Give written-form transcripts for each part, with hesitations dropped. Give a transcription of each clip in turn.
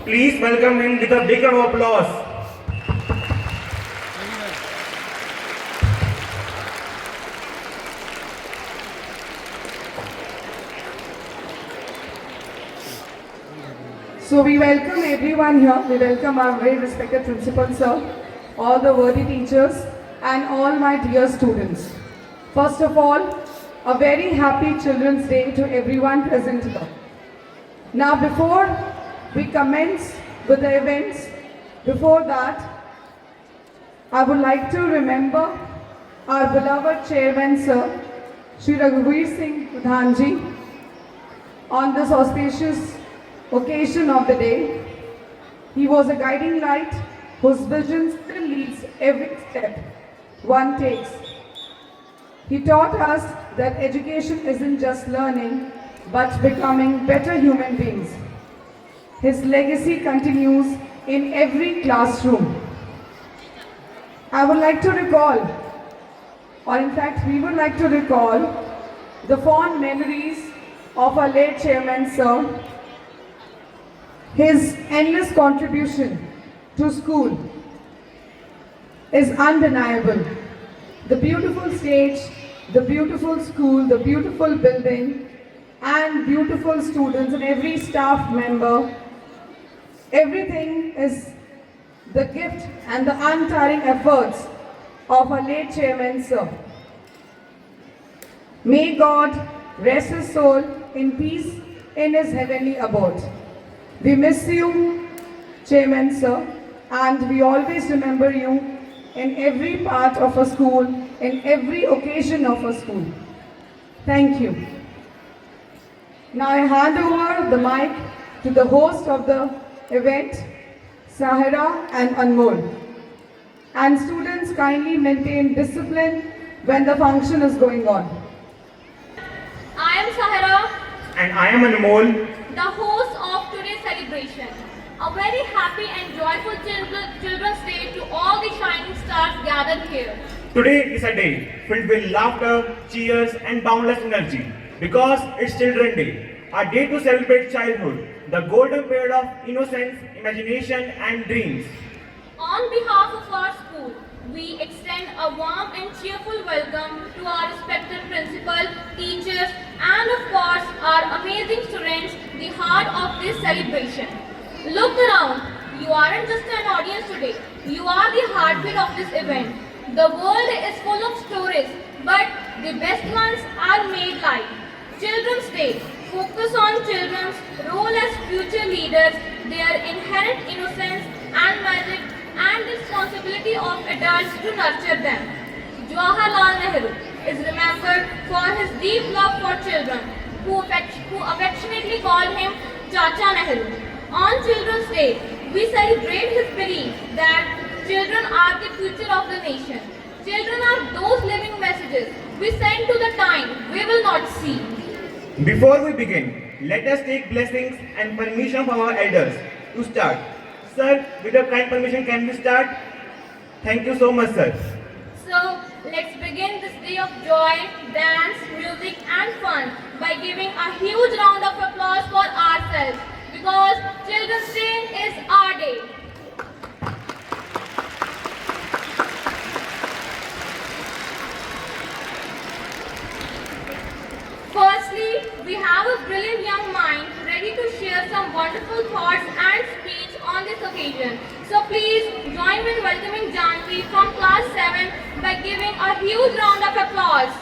Please welcome him with a big round of applause. So we welcome everyone here. We welcome our very respected principal sir, all the worthy teachers and all my dear students. First of all, a very happy Children's Day to everyone present here. Now before we commence with the events, before that, I would like to remember our beloved chairman sir, Shri Raghuveer Singh Pradhan ji, on this auspicious occasion of the day. He was a guiding light whose vision still leads every step one takes. He taught us that education isn't just learning, but becoming better human beings. His legacy continues in every classroom. I would like to recall, or in fact we would like to recall, the fond memories of our late chairman sir. His endless contribution to school is undeniable. The beautiful stage, the beautiful school, the beautiful building, and beautiful students and every staff member, everything is the gift and the untiring efforts of our late chairman sir. May God rest his soul in peace in his heavenly abode. We miss you, Chairman sir, and we always remember you in every part of a school, in every occasion of a school. Thank you. Now I hand over the mic to the host of the event, Sahara and Anmol. And students kindly maintain discipline when the function is going on. I am Sahara, And I am Anmol. the host of today's celebration. A very happy and joyful Children's Day to all the shining stars gathered here. Today is a day filled with laughter, cheers, and boundless energy because it's Children's Day, a day to celebrate childhood, the golden period of innocence, imagination, and dreams. On behalf of our school, we extend a warm and cheerful welcome to our respected principal, teachers, and of course our amazing students, the heart of this celebration. Look around. You aren't just an audience today. You are the heartbeat of this event. The world is full of stories, but the best ones are made live. Children's Day. Focus on children's role as future leaders, their inherent innocence and magic, and the responsibility of adults to nurture them. Jawaharlal Nehru is remembered for his deep love for children, who affectionately called him Chacha Nehru. On Children's Day, we celebrate his belief that children are the future of the nation. Children are those living messages we send to the time we will not see. Before we begin, let us take blessings and permission from our elders to start. Sir, with your kind permission, can we start? Thank you so much, sir. So, let's begin this day of joy, dance, music and fun by giving a huge round of applause for ourselves because Children's Day is our day. Firstly, we have a brilliant young mind ready to share some wonderful thoughts and speech on this occasion. So please join me in welcoming Janvi from class 7 by giving a huge round of applause.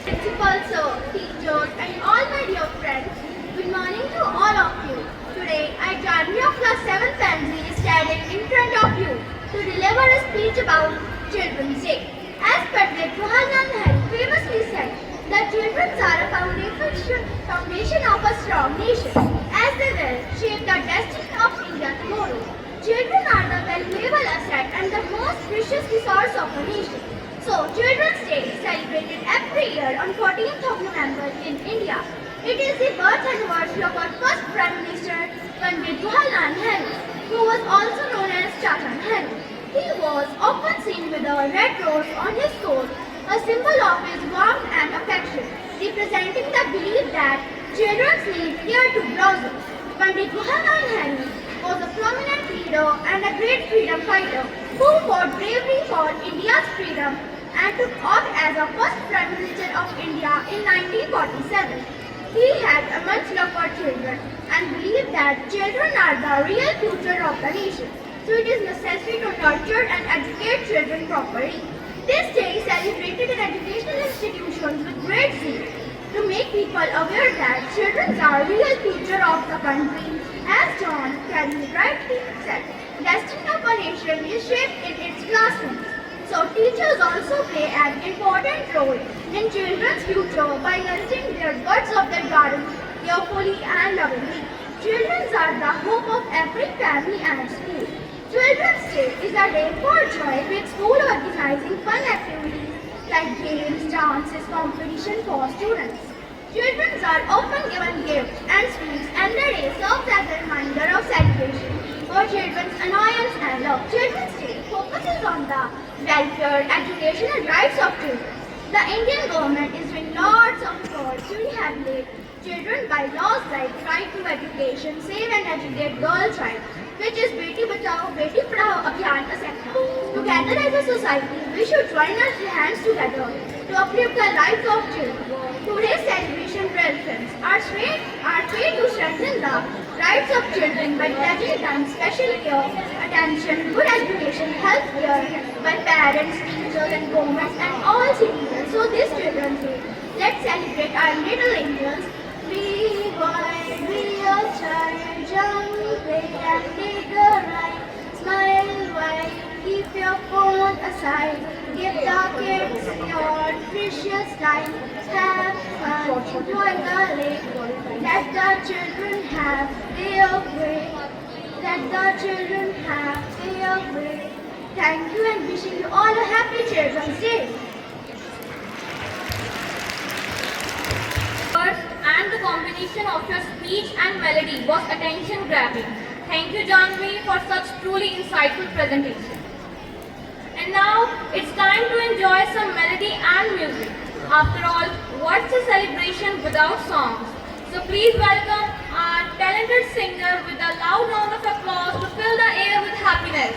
Principal sir, teachers and all my dear friends, good morning to all of you. Today, I, Janvi of class 7 family, is standing in front of you to deliver a speech about Children's Day. As Pandit Jawaharlal Nehru famously said, that children are a foundation of a strong nation, as they will shape the destiny of India tomorrow. Children are the valuable asset and the most precious resource of a nation. So, Children's Day is celebrated every year on 14th of November in India. It is the birth anniversary of our first Prime Minister, Pandit Jawaharlal Nehru, who was also known as Chacha Nehru. He was often seen with a red rose on his coat, a symbol of his warmth and affection. representing the belief that children need care to blossom. Pandit Jawaharlal Nehru was a prominent leader and a great freedom fighter who fought bravely for India's freedom and took oath as the first Prime Minister of India in 1947. He had immense love for children and believed that children are the real future of the nation. So it is necessary to nurture and educate children properly. This day is celebrated in educational institutions with great zeal to make people aware that children are real future of the country. As John Kerry rightly said, destiny of a nation is shaped in its classrooms. So teachers also play an important role in children's future by nurturing their buds of their garden carefully and lovingly. Children are the hope of every family and school. Children's Day is a day for joy with school organizing fun activities like games, dances, competition for students. Children are often given gifts and sweets and the day serves as a reminder of celebration for children's annoyance and love. Children's Day focuses on the welfare, education and rights of children. The Indian government is doing lots of efforts to rehabilitate children by laws like Right to Education, Save and Educate Girl Child, which is Beti Bachao, Beti Padhao Abhiyan, etc. Together as a society, we should join our hands together to uplift the lives of children. Today's celebration represents our faith to strengthen the rights of children by pledging them special care, attention, good education, health care by parents, teachers and governments and all citizens. So this Children's Day, let's celebrate our little angels. Be boy, be a child, jump, play and take a ride. Smile wide, keep your phone aside. Give the kids your precious time. Have fun, enjoy the lake. Let the children have their way. Let the children have their way. Thank you and wishing you all a happy Children's Day. And the combination of your speech and melody was attention grabbing. Thank you, Janvi, for such truly insightful presentation. And now it's time to enjoy some melody and music. After all, what's a celebration without songs? So please welcome our talented singer with a loud round of applause to fill the air with happiness.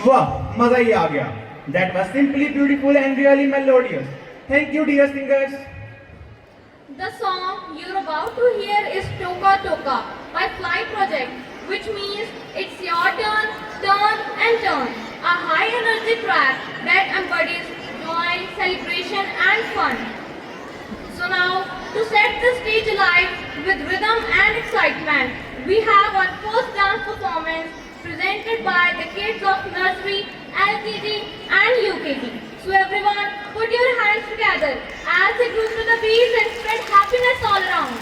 वाह, मजा ही आ गया. That was simply beautiful and really melodious. Thank you, dear singers. The song you're about to hear is Toka Toka by Fly Project, which means it's your turn, turn and turn. A high energy track that embodies joy, celebration and fun. So now, to set the stage alive with rhythm and excitement, we have our first dance performance presented by the kids of nursery, LKG and UKG. So everyone, put your hands together as they groove to the beats and spread happiness all around.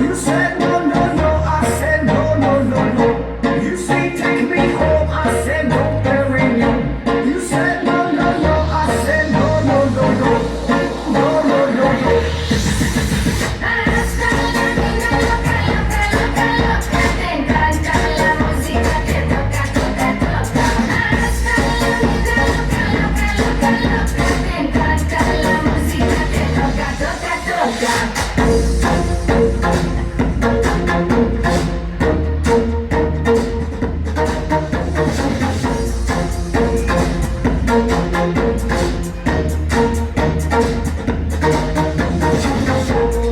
You said no, no, no. I said no, no, no, no. You say take me home. I said no, bury you. You said no, no, no. I said no, no, no, no. No, no, no, no.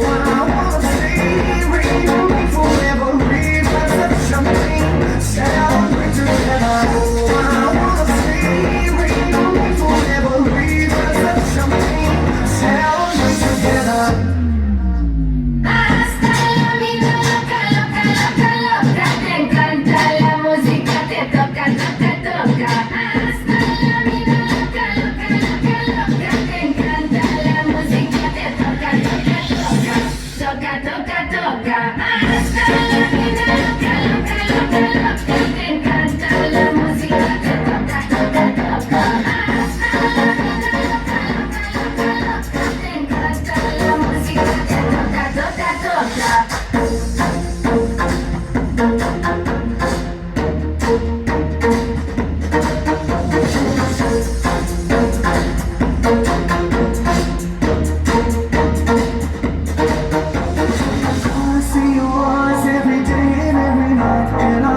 I wanna stay with you forever. Reverse something. Celebrate together. I wanna stay with you forever. Reverse something. Celebrate together. I see your eyes every day and every night, and I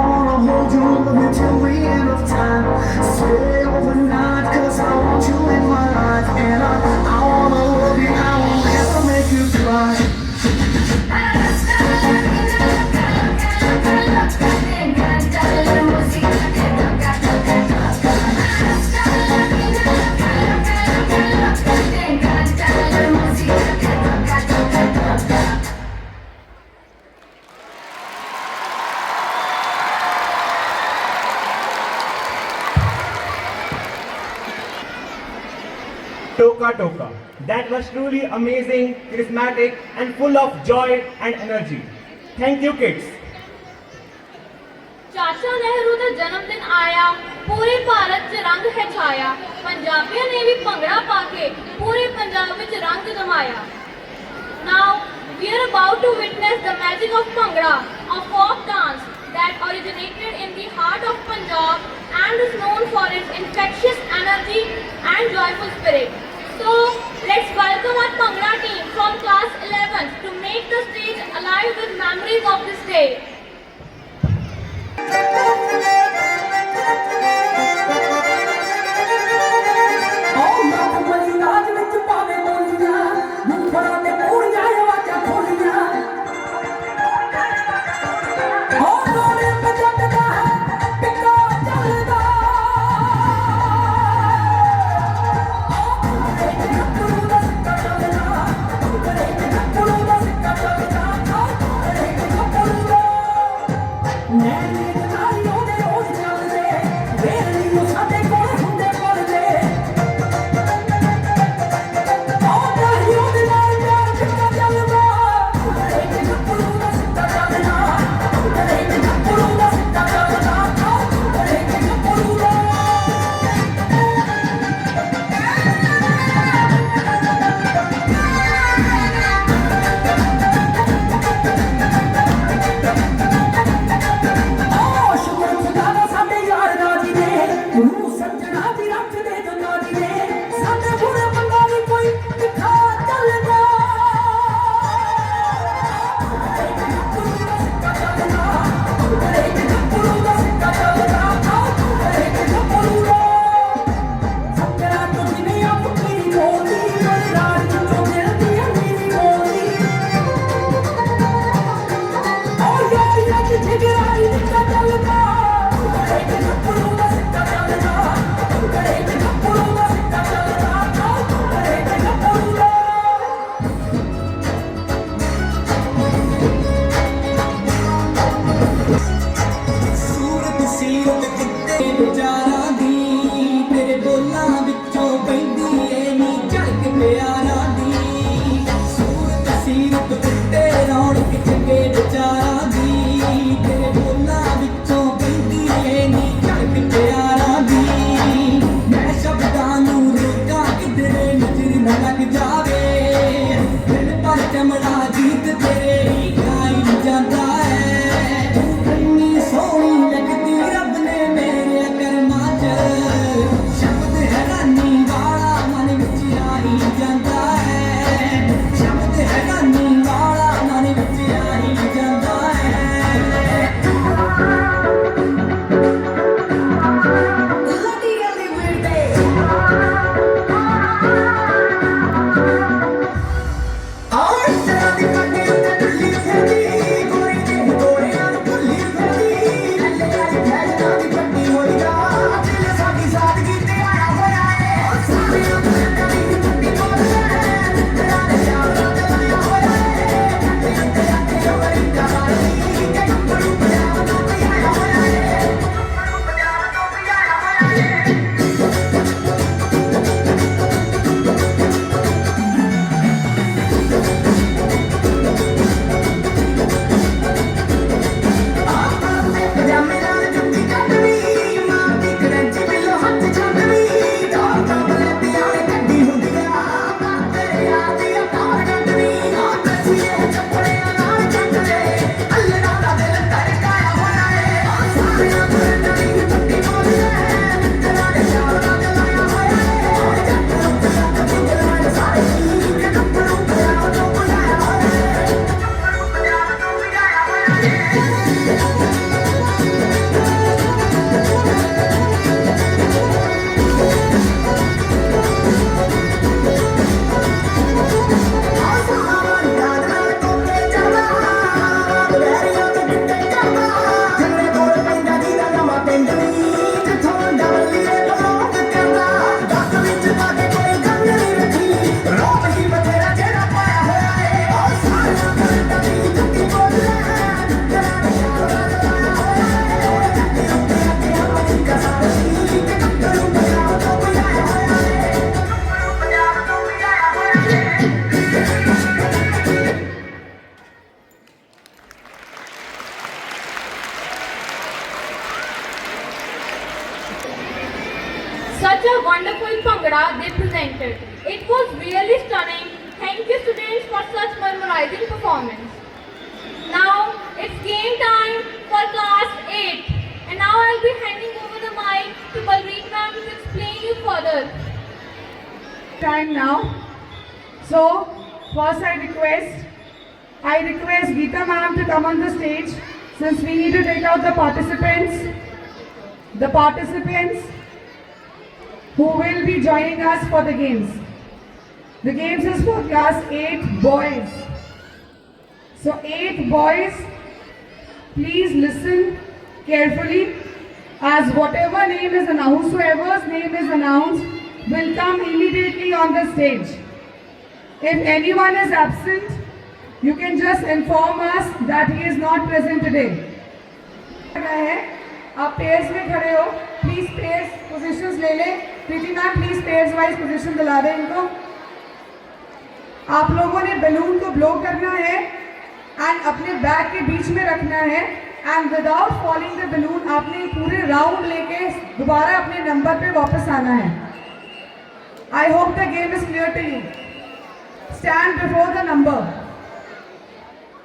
wanna hold you, love you till the end of time. Stay overnight, 'cause I want you in my life, and I wanna love you, I won't ever make you cry. Toka Toka. That was truly amazing, charismatic, and full of joy and energy. Thank you, kids. ਚਾਚਾ ਨਹਿਰੂ ਦਾ ਜਨਮ ਦਿਨ ਆਇਆ, ਪੂਰੇ ਭਾਰਤ 'ਚ ਰੰਗ ਹੈ ਛਾਇਆ, ਪੰਜਾਬੀਆਂ ਨੇ ਵੀ ਭੰਗੜਾ ਪਾ ਕੇ ਪੂਰੇ ਪੰਜਾਬ ਵਿੱਚ ਰੰਗ ਜਮਾਇਆ. Now, we are about to witness the magic of Bhangra, a folk dance that originated in the heart of Punjab and is known for its infectious energy and joyful spirit. So, let's welcome our Bhangra team from class 11 to make the stage alive with memories of this day. Oh, Such a wonderful Bhangra they presented. It was really stunning. Thank you students for such memorizing performance. Now it's game time for class 8. And now I'll be handing over the mic to Balreet ma'am to explain you further. Time now. So, first I request Geeta ma'am to come on the stage since we need to take out the participants. The participants who will be joining us for the games. The games is for class 8 boys. So 8 boys, please listen carefully as whatever name is announced, whosoever's name is announced will come immediately on the stage. If anyone is absent, you can just inform us that he is not present today. आप pairs में खड़े हो, please pairs positions ले ले। Preeti ma'am please pairs wise position दिला दें इनको। आप लोगों ने बैलून को ब्लो करना है एंड अपने बैग के बीच में रखना है and without falling the balloon आपने पूरे राउंड लेके दोबारा अपने नंबर पे वापस आना है। I hope the game is clear to you. Stand before the number.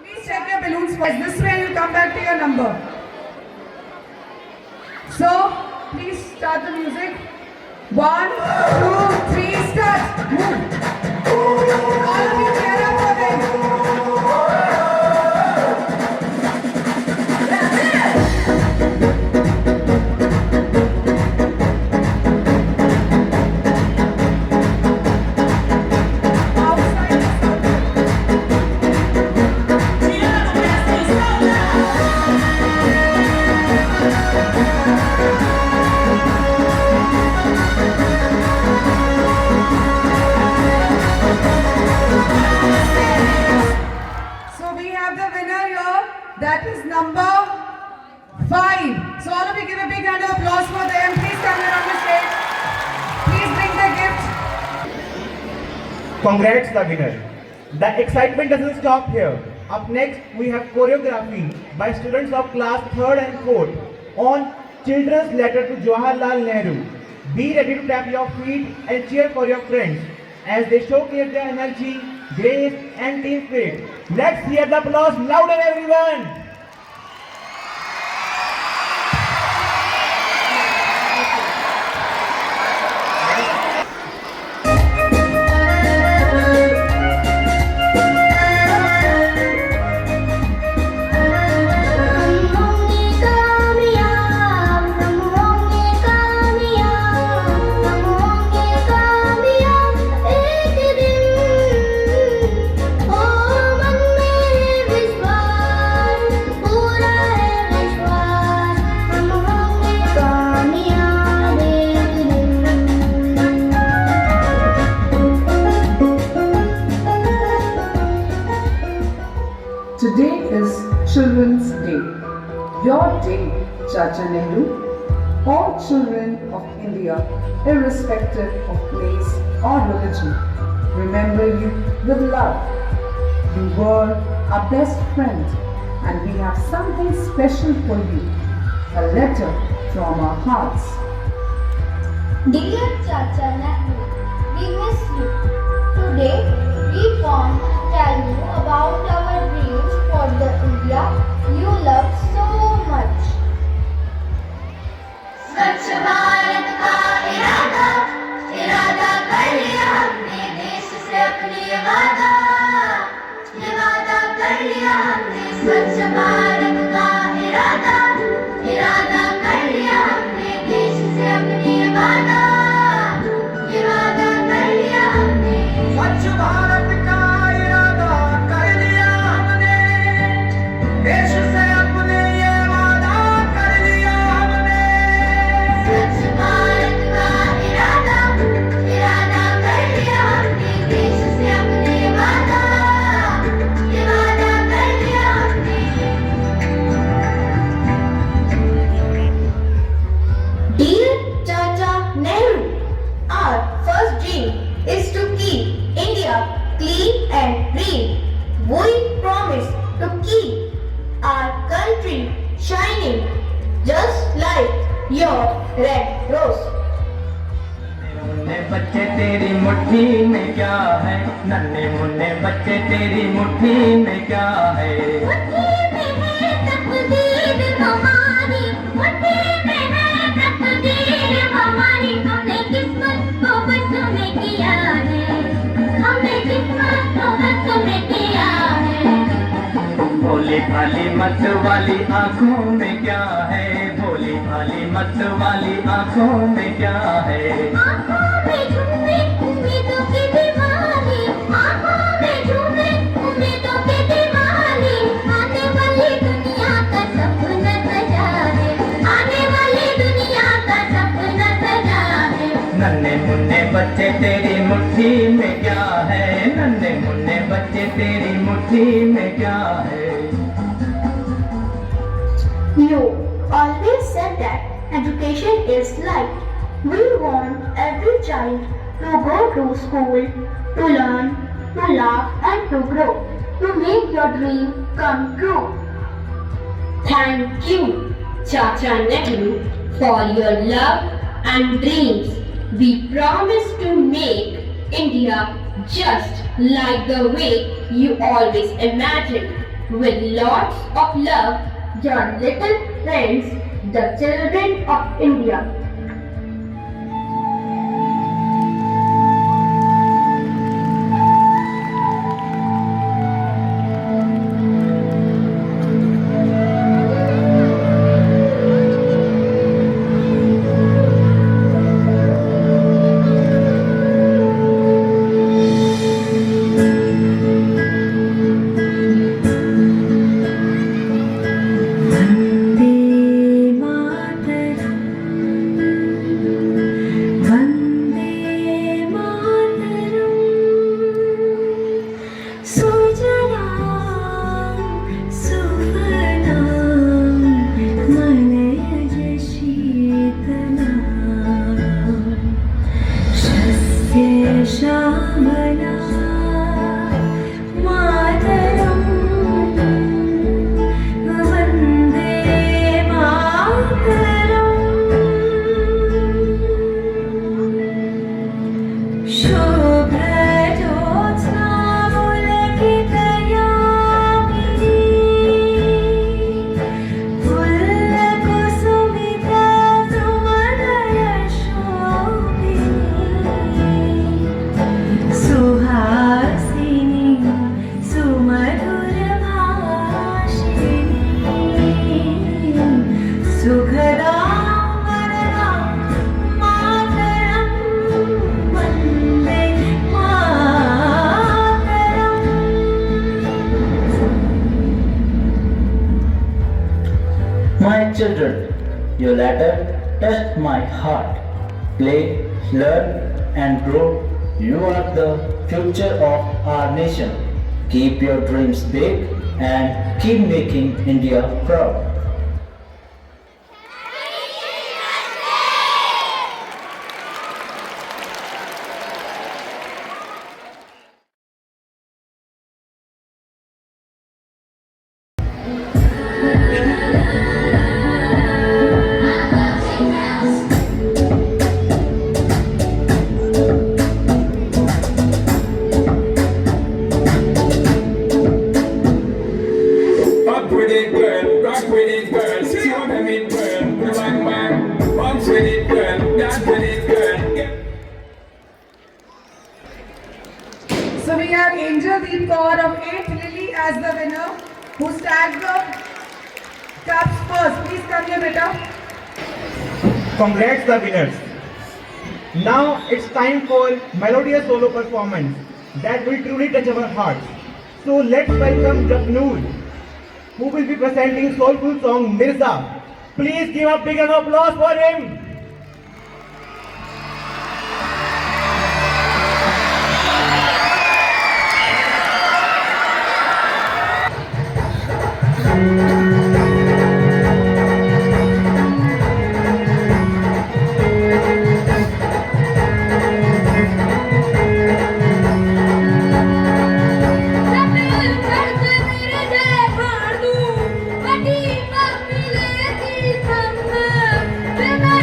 Please check your balloons first. This way you come back to your number. So, please start the music. 1, 2, 3, start. Move. All of you cheer up for them. Outside the circle. So we have the winner here, that is number 5. So all of you give a big hand of applause for them. Please come here on the stage. Please bring the gift. Congrats the winner. The excitement doesn't stop here. Up next, we have choreography by students of class 3rd and 4th on Children's Letter to Jawaharlal Nehru. Be ready to tap your feet and cheer for your friends as they showcase their energy, grace and team spirit. Let's hear the applause louder, everyone. Today is Children's Day. Your day, Chacha Nehru. All children of India, irrespective of place or religion, remember you with love. You were our best friend and we have something special for you. A letter from our hearts. Dear Chacha Nehru, we miss you. Today, we want to tell you about our dreams for the India you love so much. स्वच्छ भारत का इरादा कर लिया हमने देश से अपनी ये वादा कर लिया हमने स्वच्छ भारत your red rose. मुन्ने बच्चे तेरी मुट्ठी में क्या है, नन्हे मुन्ने बच्चे तेरी मुट्ठी में क्या है। मुट्ठी में है तकदीर हमारी, मुट्ठी में है तकदीर हमारी। हमने किस्मत को बस में किया है, हमने किस्मत को बस में किया है। भोली भाली मत वाली आँखों में क्या है, भोली भाली मत वाली आँखों में क्या है। आँखों में झूमे उम्मीदों की दीवानी, आँखों में झूमे उम्मीदों की दीवानी। आने वाली दुनिया का सपना सजा है, आने वाली दुनिया का सपना सजा है। नन्हे मुन्ने बच्चे तेरी मुट्ठी में क्या है, नन्हे मुन्ने बच्चे तेरी मुट्ठी में क्या है। You always said that education is life. We want every child to go to school, to learn, to laugh and to grow, to make your dream come true. Thank you, Chacha Nehru, for your love and dreams. We promise to make India just like the way you always imagined. With lots of love, your little friends, the children of India. My children, your letter touched my heart. Play, learn and grow. You are the future of our nation. Keep your dreams big and keep making India proud. Up with it, girl. Rock with it, girl. Show them it, girl. Bang, bang. Bounce with it, girl. Dance with it, girl. So we have Angel Deep Kaur of 8th Lily as the winner, who stacked the cups first. Please come here, beta. Congrats the winners. Now it's time for melodious solo performance that will truly touch our hearts. So let's welcome Japnoor, who will be presenting soulful song Mirza. Please give a big applause for him. Bye.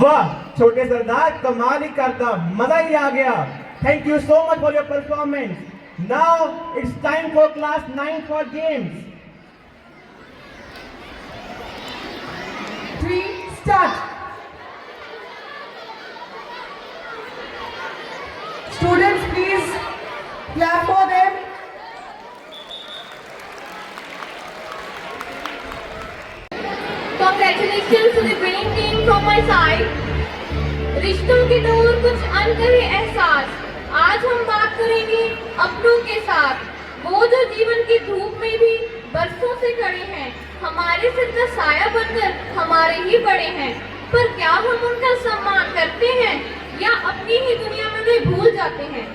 वाह छोटे सरदार कमाल ही करता, मजा ही आ गया। Thank you so much for your performance. Now it's time for class 9 for games. 3, start. Students, please clap for them. Congratulations to the winning team from my side. रिश्तों के दूर कुछ अनकहे एहसास, आज हम बात करेंगे अपनों के साथ। वो जो जीवन की धूप में भी बरसों से खड़े हैं, हमारे सिर का साया बनकर हमारे ही बड़े हैं। पर क्या हम उनका सम्मान करते हैं या अपनी ही दुनिया में वे भूल जाते हैं?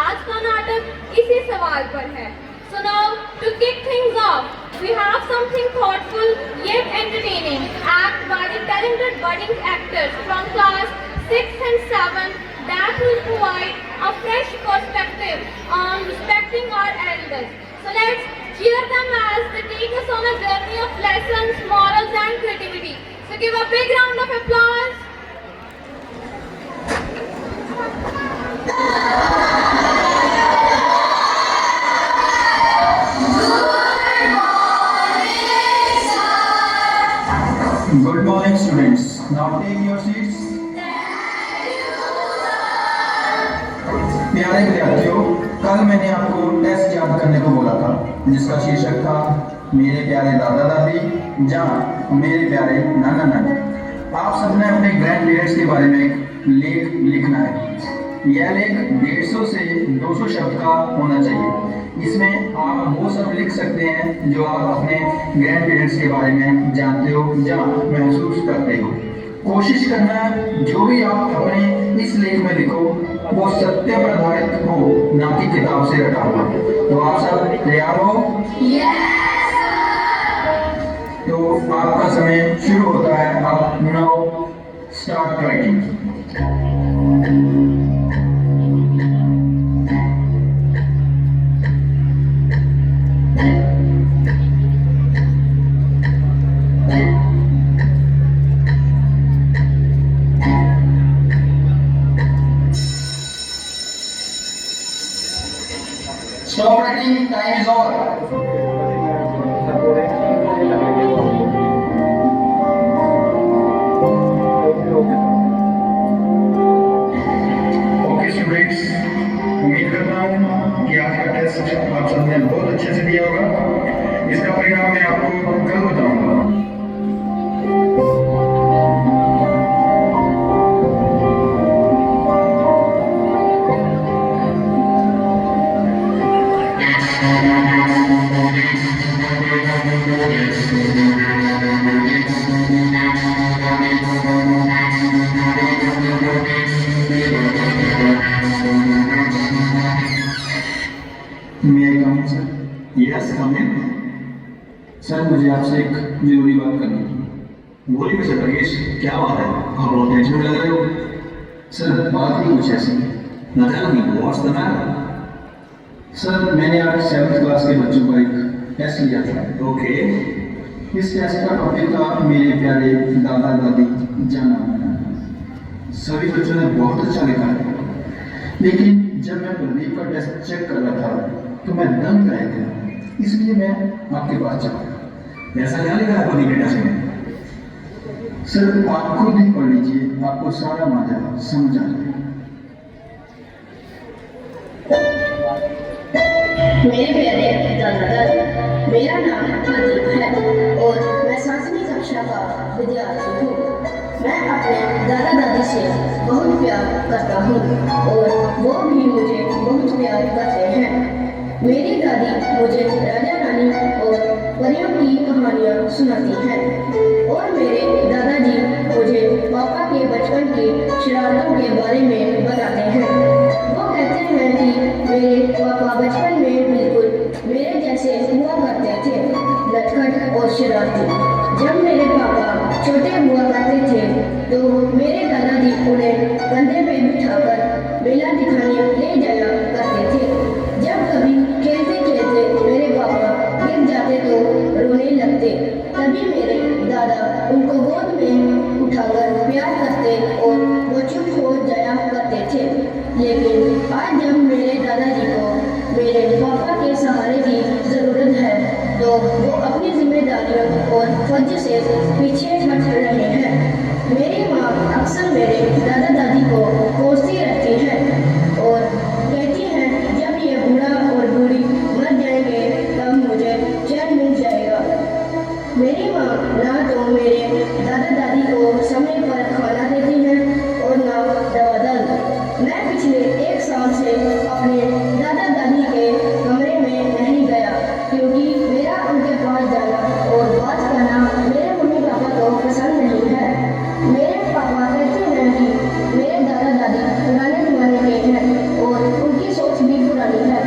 आज का नाटक इसी सवाल पर है। So now to kick things off, we have something thoughtful yet entertaining act by the talented budding actors from class 6 and 7 that will provide a fresh perspective on respecting our elders. So let's cheer them as they take us on a journey of lessons, morals and creativity. So give a big round of applause. Good morning, students. Now take your seats. प्यारे विद्यार्थियों, कल मैंने आपको test याद करने को बोला था, जिसका शीर्षक था मेरे प्यारे दादा दादी या मेरे प्यारे नाना नानी। आप सबने अपने ग्रैंड पेरेंट्स के बारे में एक लेख लिखना है। यह लेख 150 से 200 शब्द का होना चाहिए। इसमें आप वो सब लिख सकते हैं जो आप अपने ग्रैंड पेरेंट्स के बारे में जानते हो या महसूस करते हो। कोशिश करना जो भी आप अपने इस लेख में लिखो वो सत्य पर आधारित हो, ना कि किताब से रटा हुआ। तो आप सब तैयार हो? तो आपका समय शुरू होता है। अब now start writing. Stop writing, time is over. Okay students, उम्मीद करता हूँ कि आज का टेस्ट आप सबने बहुत अच्छे से दिया होगा। इसका परिणाम मैं आपको कल बताऊंगा। यस कम इन। सर मुझे आपसे एक जरूरी बात करनी थी। बोलिए मिस्टर राकेश, क्या बात है? आप बहुत टेंशन में लग रहे हो। सर बात ही कुछ ऐसी है। ना जानी व्हाट्स द मैटर? सर मैंने आज 7th क्लास के बच्चों का एक टेस्ट लिया था। ओके। इस टेस्ट का टॉपिक था मेरे प्यारे दादा दादी जाना। सभी बच्चों ने बहुत अच्छा लिखा है, लेकिन जब मैं प्रदीप का टेस्ट चेक कर रहा था तो मैं दंग रह गया। इसलिए मैं आपके पास चला। ऐसा क्या लिखा है प्रदीप के टेस्ट में? सर आप खुद ही पढ़ लीजिए, आपको सारा माजरा समझ आ जाएगा। मेरे प्यारे दादा दादी, मेरा नाम प्रदीप है और मैं 7वीं कक्षा का विद्यार्थी हूँ। मैं अपने दादा दादी से बहुत प्यार करता हूँ और वो भी मुझे बहुत प्यार करते हैं। मेरी दादी मुझे राजा रानी और परियों की कहानियाँ सुनाती हैं और मेरे दादाजी मुझे पापा के बचपन की शरारतों के बारे में बताते हैं। वो कहते हैं कि मेरे पापा बचपन में बिल्कुल मेरे जैसे हुआ करते थे, नटखट और शरारती। जब मेरे पापा छोटे हुआ करते थे तो मेरे दादाजी उन्हें कंधे पे बिठाकर मेला दिखाने ले जाया करते थे। जब कभी खेलते खेलते मेरे पापा गिर जाते तो रोने लगते, तभी मेरे दादा उनको गोद में उठाकर प्यार करते फौज से पीछे हट रहे हैं। मेरी माँ अक्सर मेरे दादा दादी को कोसती रहती है और कहती है जब ये बूढ़ा और बूढ़ी मर जाएंगे तब मुझे चैन मिल जाएगा। मेरी माँ ना तो मेरे दादा दादी को समय पर खाना देती है और ना दवा दाल। मैं पिछले 1 साल से अपने दादा दादी के कमरे में नहीं गया क्योंकि मेरा उनके पास जाना और बात करना मेरे मम्मी पापा को पसंद नहीं है। मेरे पापा कहते हैं कि मेरे दादा दादी पुराने जमाने के हैं और उनकी सोच भी पुरानी है।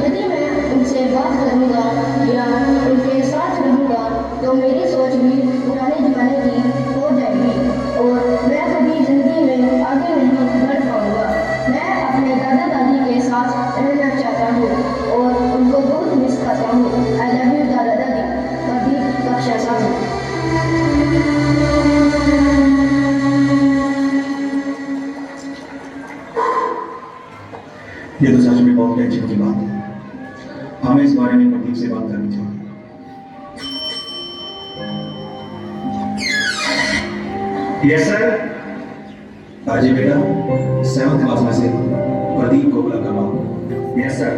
यदि मैं उनसे बात करूँगा या उनके साथ रहूँगा तो मेरी सोच भी पुराने जमाने की हो जाएगी और मैं कभी जिंदगी में आगे नहीं बढ़ पाऊँगा। मैं अपने दादा दादी के साथ रहना चाहता हूँ और उनको बहुत मिस करता हूँ। आई लव यू दादा दादी। कभी कक्षा साहब। ये तो सच में बहुत टेंशन की बात है। हमें इस बारे में प्रदीप से बात करनी चाहिए। Yes sir. राजीव बेटा 7th क्लास में से प्रदीप को बुला करवाओ। Yes sir.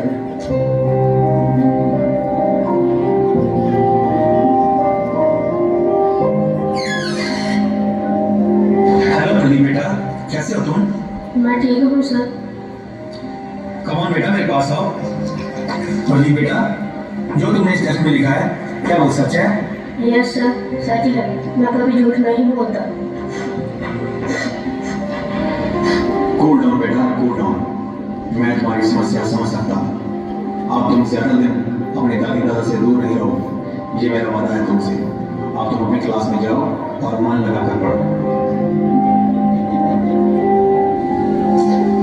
हेलो प्रदीप बेटा, कैसे हो तुम? मैं ठीक हूँ सर। कमान बेटा मेरे पास आओ। प्रदीप बेटा, जो तुमने इस टेस्ट में लिखा है क्या वो सच है? यस सर, सच है। मैं कभी झूठ नहीं बोलता। कूल डाउन बेटा, कूल डाउन। मैं तुम्हारी समस्या समझ सकता हूँ। आप तुम ज्यादा दिन अपने दादी दादा से दूर नहीं रहो, ये मेरा वादा है तुमसे। आप तुम अपनी क्लास में जाओ और मन लगा कर पढ़ो।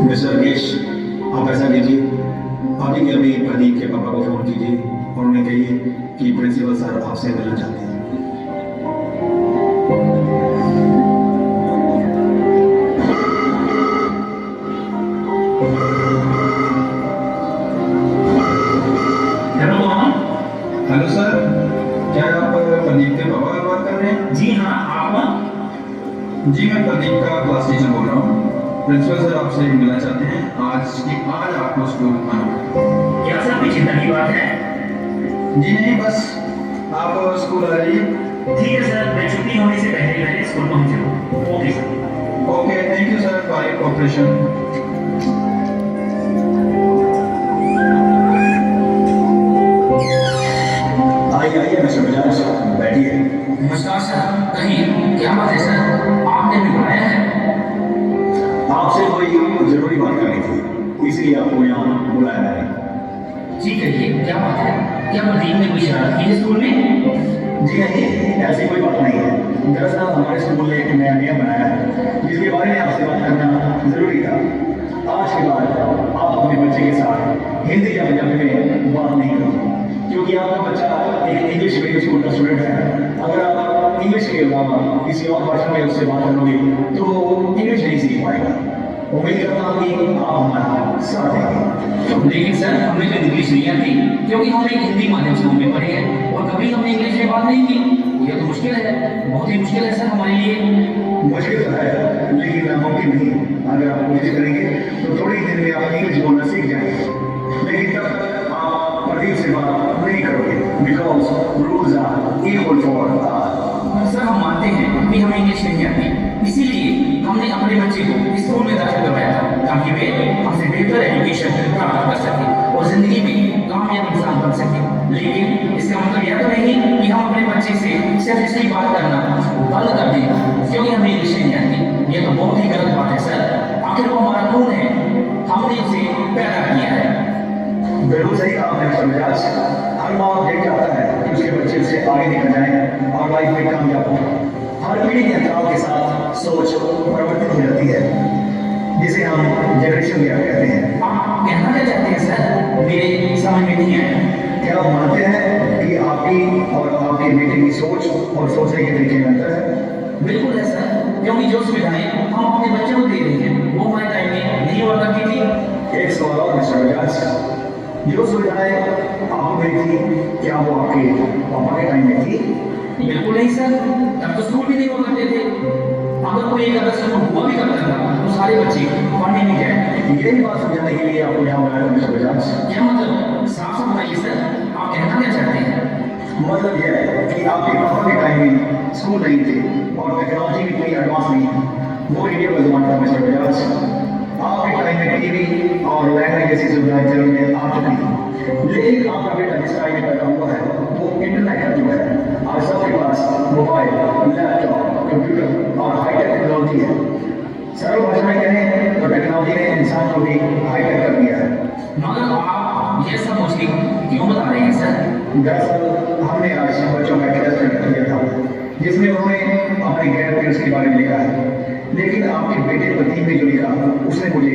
मिस्टर राकेश, आप ऐसा कीजिए, अभी के अभी प्रदीप के पापा को फोन कीजिए और उन्हें कहिए कि प्रिंसिपल सर आपसे मिलना चाहते हैं। हेलो सर, क्या आप प्रदीप के पापा से बात कर रहे हैं? जी हाँ, आप? जी मैं प्रदीप का क्लास टीचर बोल रहा हूँ। प्रिंसिपल सर आपसे मिलना चाहते हैं। आज आपको स्कूल आना होगा। क्या सर कोई चिंता की बात है? जी नहीं, बस आप स्कूल आ जाइए। ठीक है सर, मैं छुट्टी होने से पहले स्कूल पहुंच जाऊँ। Okay sir. Okay, thank you sir for your cooperation. आइए मिस्टर बजाज, बैठिए। नमस्कार सर। कहिए क्या बात है सर, आपने भी बुलाया है? आपसे कोई जरूरी बात करनी थी, इसलिए आपको यहाँ बुलाया है। जी कहिए क्या बात है? क्या प्रदीप ने कोई शरारत की है स्कूल में? जी नहीं, ऐसी कोई बात नहीं है। दरअसल हमारे स्कूल ने एक नया नियम बनाया है जिसके बारे में आपसे बात करना जरूरी था। आज के बाद आप अपने बच्चे के साथ हिंदी या पंजाबी में बात नहीं करोगे, क्योंकि आपका बच्चा एक इंग्लिश मीडियम स्कूल का स्टूडेंट है। अगर आप इंग्लिश के अलावा किसी और भाषा में उससे बात करोगे तो वो इंग्लिश नहीं सीख पाएगा। उम्मीद करता हूँ कि आप हमारा साथ देंगे। लेकिन सर हमें तो इंग्लिश नहीं आती, क्योंकि हम एक हिंदी माध्यम स्कूल में पढ़े हैं और कभी हमने इंग्लिश में बात नहीं की। यह तो मुश्किल है, बहुत ही मुश्किल है सर हमारे लिए। मुश्किल तो है लेकिन नामुमकिन नहीं। अगर आप कोशिश करेंगे तो थोड़ी देर में आप इंग्लिश बोलना सीख जाएंगे। लेकिन तब आप प्रदीप से बात नहीं करोगे, because rules are equal for all. Sir हम मानते हैं कि हमें इंग्लिश नहीं आती, इसीलिए हमने अपने बच्चे को स्कूल में दाखिल करवाया था ताकि वे हमसे बेहतर एजुकेशन प्राप्त कर सकें और जिंदगी में कामयाब इंसान बन सकें। लेकिन इसका मतलब यह तो नहीं कि हम अपने बच्चे से सिर्फ इसलिए बात करना बंद कर दें क्योंकि हमें इंग्लिश नहीं आती। यह तो बहुत ही गलत बात है सर। आखिर वो हमारा खून है, हमने उसे पैदा किया है। बिल्कुल सही कहा आपने मिस्टर बजाज। हर माँ ये चाहता है कि उसके बच्चे उससे आगे निकल जाएं और लाइफ में कामयाब हो। हर पीढ़ी के अंतराल के साथ सोच परिवर्तित हो जाती है, जिसे हम जनरेशन गैप कहते हैं। आप कहना क्या चाहते हैं सर? मेरे समझ में नहीं आया। क्या आप मानते हैं कि आपकी और आपके बेटे की सोच और सोचने के तरीके में अंतर है? बिल्कुल है सर, क्योंकि जो सुविधाएं हम अपने बच्चों को दे रहे हैं वो हमारे टाइम में नहीं हुआ करती थी। एक सवाल और मिस्टर बजाज, जो सुविधाएं आपको मिली थी क्या वो आपके पापा के टाइम में थी? बिल्कुल नहीं सर, तब तो स्कूल भी नहीं हुआ करते थे। अगर कोई एक अगर स्कूल हुआ भी करता था तो सारे बच्चे पढ़ने नहीं जाएंगे। यही बात समझाने के लिए आपको यहाँ बुलाया मिस्टर बजाज। क्या मतलब? साफ साफ बताइए सर, आप कहना क्या चाहते हैं? मतलब यह है कि आपके पापा के टाइम में स्कूल नहीं थे और टेक्नोलॉजी भी इतनी एडवांस नहीं थी। वो रेडियो का जमाना था मिस्टर बजाज। आपके टाइम में टीवी और लैंडलाइन जैसी सुविधाएं चलन में आ चुकी थी, लेकिन आपका बेटा जिस टाइम में पैदा हुआ है वो इंटरनेट का युग है। आज सबके पास मोबाइल, लैपटॉप, कंप्यूटर और हाईटेक टेक्नोलॉजी है। सरल भाषा में कहें तो टेक्नोलॉजी ने इंसान को भी हाईटेक कर दिया है। मगर आप ये सब मुझे क्यों बता रहे हैं सर? दरअसल हमने आज बच्चों का टेस्ट किया था जिसमें उन्होंने अपने ग्रैंड पेरेंट्स के बारे में लिखा है, लेकिन आपके बेटे प्रतीक ने जो लिखा उसने मुझे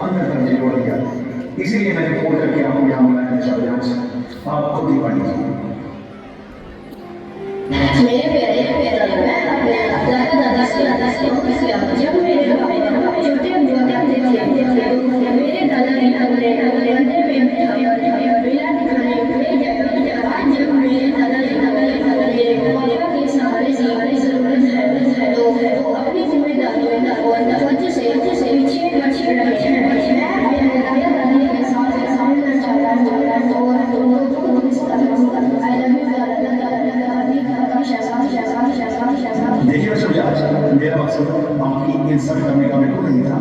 अंदर तक जोड़ दिया। इसीलिए मैंने फोन करके आपको यहाँ बुलाया मिस्टर बजाज। आप खुद ही पढ़ लीजिए। मेरे प्यारे मैं अपने दादा दादा से जब मेरे छोटे हुआ करते थे मेरे दादाजी हमें मंदिर में मेला दिखाने ले जाते। आज जब मेरे दादाजी मेरे पापा के सहारे से जरूरत है तो अपनी जिम्मेदारी में तवज्जो से पीछे हट रहे हैं। मैं अपने दादा दादी के साथ मिलना चाहता हूँ और दोनों आई लव यू देखिए मिस्टर बजाज, मेरा मकसद आपकी इंसल्ट करने का बिल्कुल नहीं था।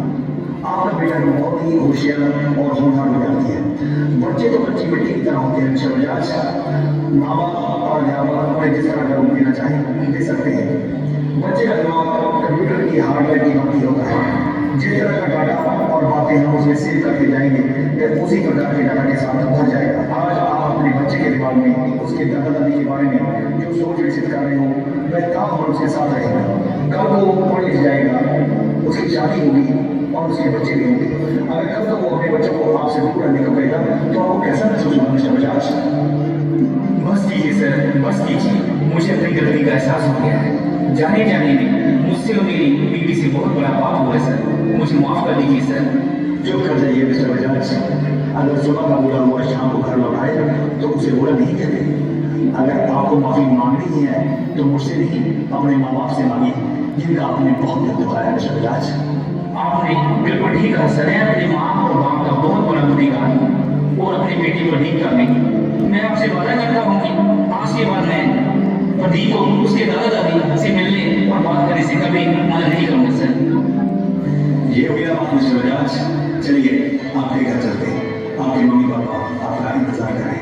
आपका बेटा बहुत ही होशियार और होनहार विद्यार्थी है। बच्चे तो कच्ची मिट्टी की तरह होते हैं मिस्टर बजाज। माँ बाप और अध्यापक उन्हें जिस तरह का रूप देना चाहें दे सकते हैं। बच्चे का दिमाग कंप्यूटर की हार्डवेयर की भांति होता है। जिस तरह का डाटा और बातें हम उसमें सेव करते जाएंगे वह उसी प्रकार के डाटा के साथ भर जाएगा। आज आप अपने बच्चे के दिमाग में उसके दादा दादी के बारे में जो सोच विकसित कर रहे हो वह काम और उसके साथ रहेगा। कल वो पढ़ लिख जाएगा, उसकी शादी होगी और उसके बच्चे भी होंगे। अगर कल तक वो अपने बच्चों को आपसे दूर रहने को कहेगा तो आपको कैसा महसूस होगा मिस्टर बजाज? बस कीजिए सर, बस कीजिए। मुझे अपनी गलती का एहसास हो गया है। जाने जाने में मुझसे और मेरी बीवी से बहुत बड़ा पाप हुआ है सर। मुझे माफ कर दीजिए सर। चुप कर जाइए मिस्टर बजाज। अगर सुबह का बुरा हुआ शाम को घर लौटाए तो उसे बुरा नहीं कहते। अगर आपको माफी मांगनी ही है तो मुझसे नहीं अपने माँ बाप से मांगिए जिनका आपने बहुत दिल दुखाया मिस्टर बजाज। आपने बिल्कुल ठीक कहा सर। मैं अपने माँ और बाप का बहुत बड़ा गुनहगार हूँ और अपने बेटे को नहीं करने। मैं आपसे वादा करता हूँ कि आज के बाद मैं प्रदीप को उसके दादा दादी से मिलने और बात करने से कभी मना नहीं करूँगा सर। ये हुई ना बात मिस्टर बजाज। चलिए आपके घर चलते हैं। आपके मम्मी पापा आपका इंतजार करें।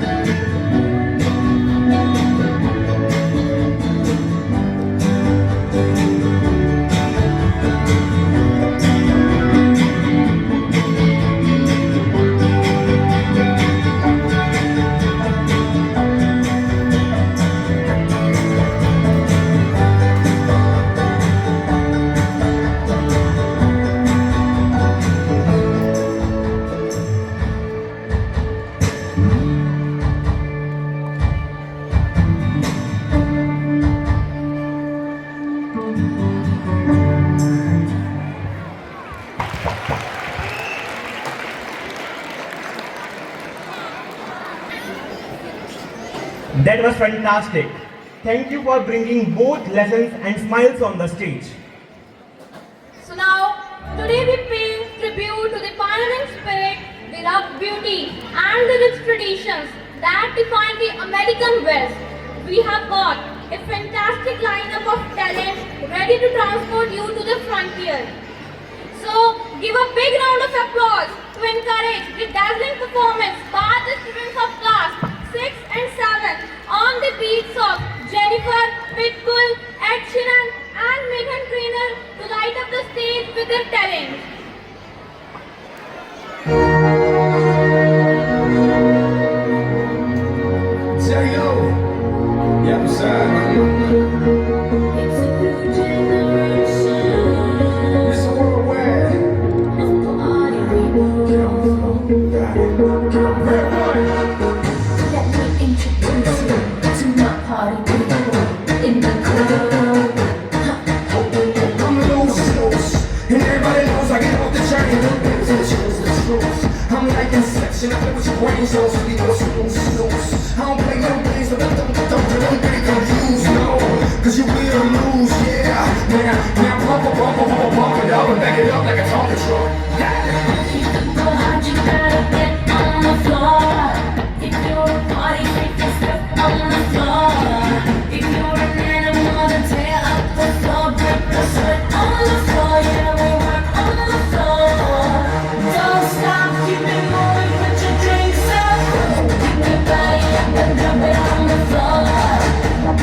That was fantastic. Thank you for bringing both lessons and smiles on the stage. So now, today we pay tribute to the pioneering spirit, the rough beauty, and the rich traditions that define the American West. We have got a fantastic lineup of talent ready to transport you to the frontier. So, give a big round of applause to encourage the dazzling performance by the students of class 6 and 7 on the beats of Jennifer, Pitbull, Ed Sheeran and Meghan Trainor to light up the stage with their talent. J.O. Yeah, I'm sorry. It's a new generation It's a worldwide. of party people. Get on the floor. Got it. Get on that one. Let me introduce you to my party people in the club. I'm loose. And everybody knows I get off the train. The truth. I'm like Inception. I play with your brain cells. So we go snooze. I don't play no games, but don't get confused. No. cause you will lose, yeah. Now pump it up and back it up like a talking truck. Go hard, you gotta get on the floor. If you're a party freak, just step on the floor. If you're an animal, then tear up the floor. Break the sweat on the floor. Yeah, we work on the floor. Don't stop, keep it moving, put your drinks up. Pick your body up and drop it on the floor.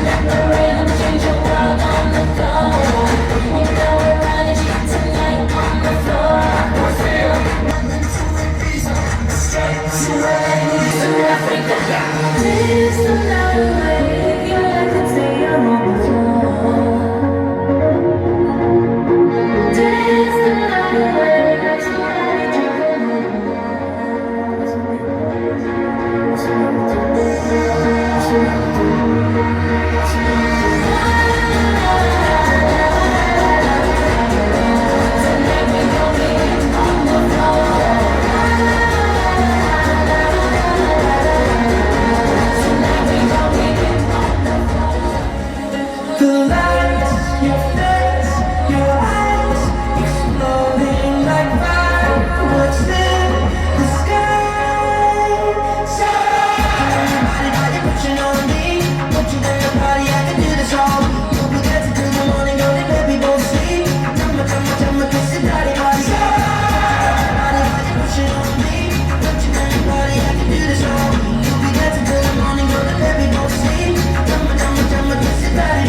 Let the rhythm change your world on the floor. You know we're running shit tonight on the floor. Dance the night away, you like to stay on the floor. Dance the night away, let your body The lights, your face, your eyes, exploding like fireworks in the sky. So, everybody pushing on me. Put you in the party, I can do this all. Hope we get to do the morning, go to bed, we both sleep. Tell me, kiss it, body. So, everybody pushing on me. Put you in the party, I can do this all. Hope we get to do the morning, go to bed, we both sleep. Tell me, kiss it, body.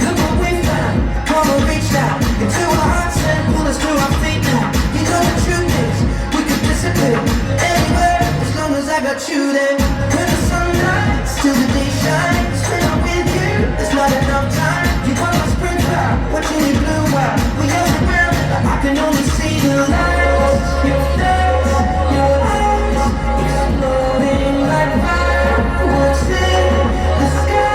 Look what we found, karma reached out into our hearts and pull us to our feet now. You know the truth is, we could disappear anywhere as long as I got you there. When the sun rises till the day shines, when I'm with you, there's not enough time. You want my spring cloud, watching you blue out. We all around, but I can only see the lights. Your face, your eyes, exploding like fireworks in the sky.